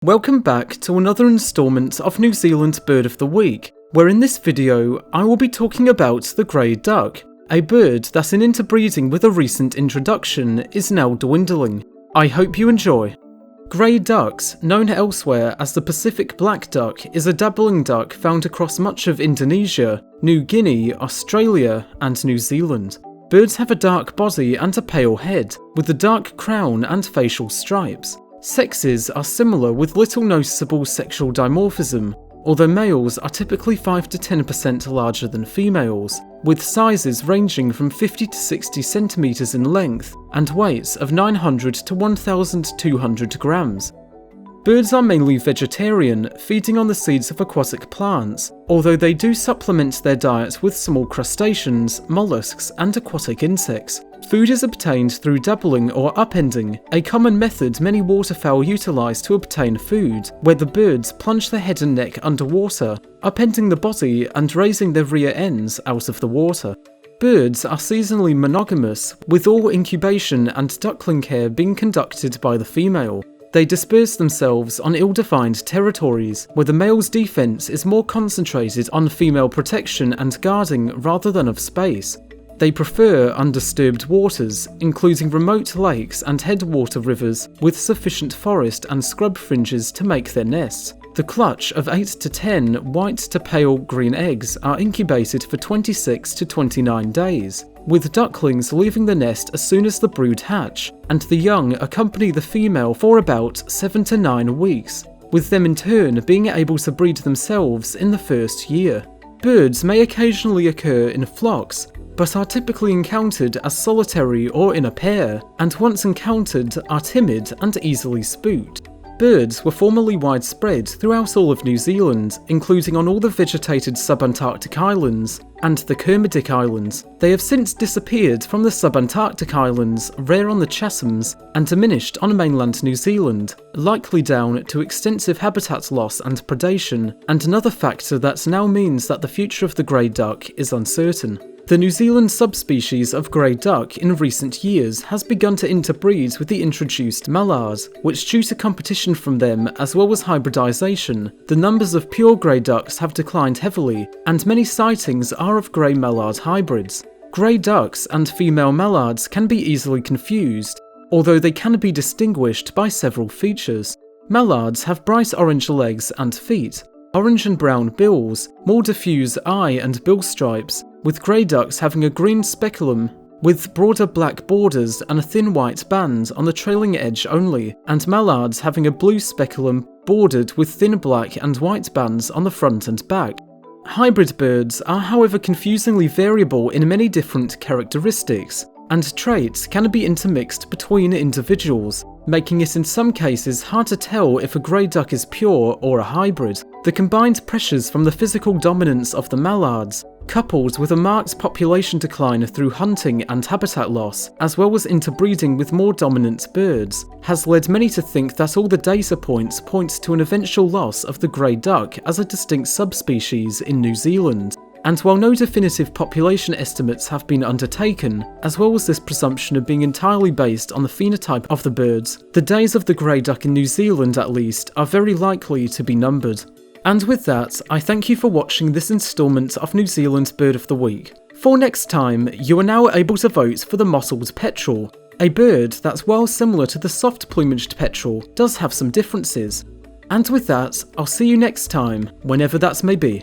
Welcome back to another instalment of New Zealand Bird of the Week, where in this video I will be talking about the grey duck, a bird that in interbreeding with a recent introduction is now dwindling. I hope you enjoy. Grey ducks, known elsewhere as the Pacific black duck, is a dabbling duck found across much of Indonesia, New Guinea, Australia and New Zealand. Birds have a dark body and a pale head, with a dark crown and facial stripes. Sexes are similar with little noticeable sexual dimorphism, although males are typically 5 to 10% larger than females, with sizes ranging from 50 to 60 centimeters in length and weights of 900 to 1,200 grams. Birds are mainly vegetarian, feeding on the seeds of aquatic plants, although they do supplement their diet with small crustaceans, mollusks, and aquatic insects. Food is obtained through dabbling or upending, a common method many waterfowl utilise to obtain food, where the birds plunge their head and neck underwater, upending the body and raising their rear ends out of the water. Birds are seasonally monogamous, with all incubation and duckling care being conducted by the female. They disperse themselves on ill-defined territories, where the male's defense is more concentrated on female protection and guarding rather than of space. They prefer undisturbed waters, including remote lakes and headwater rivers with sufficient forest and scrub fringes to make their nests. The clutch of 8 to 10 white to pale green eggs are incubated for 26 to 29 days, with ducklings leaving the nest as soon as the brood hatch, and the young accompany the female for about 7 to 9 weeks, with them in turn being able to breed themselves in the first year. Birds may occasionally occur in flocks, but are typically encountered as solitary or in a pair, and once encountered are timid and easily spooked. Birds were formerly widespread throughout all of New Zealand, including on all the vegetated subantarctic islands and the Kermadec Islands. They have since disappeared from the subantarctic islands, rare on the Chathams, and diminished on mainland New Zealand, likely down to extensive habitat loss and predation, and another factor that now means that the future of the grey duck is uncertain. The New Zealand subspecies of grey duck in recent years has begun to interbreed with the introduced mallards, which due to competition from them as well as hybridisation, the numbers of pure grey ducks have declined heavily, and many sightings are of grey mallard hybrids. Grey ducks and female mallards can be easily confused, although they can be distinguished by several features. Mallards have bright orange legs and feet, orange and brown bills, more diffuse eye and bill stripes, with grey ducks having a green speculum with broader black borders and a thin white band on the trailing edge only, and mallards having a blue speculum bordered with thin black and white bands on the front and back. Hybrid birds are however confusingly variable in many different characteristics, and traits can be intermixed between individuals, making it in some cases hard to tell if a grey duck is pure or a hybrid. The combined pressures from the physical dominance of the mallards, coupled with a marked population decline through hunting and habitat loss, as well as interbreeding with more dominant birds, has led many to think that all the data points point to an eventual loss of the grey duck as a distinct subspecies in New Zealand. And while no definitive population estimates have been undertaken, as well as this presumption of being entirely based on the phenotype of the birds, the days of the grey duck in New Zealand at least are very likely to be numbered. And with that, I thank you for watching this instalment of New Zealand Bird of the Week. For next time, you are now able to vote for the mottled petrel, a bird that, while similar to the soft-plumaged petrel, does have some differences. And with that, I'll see you next time, whenever that may be.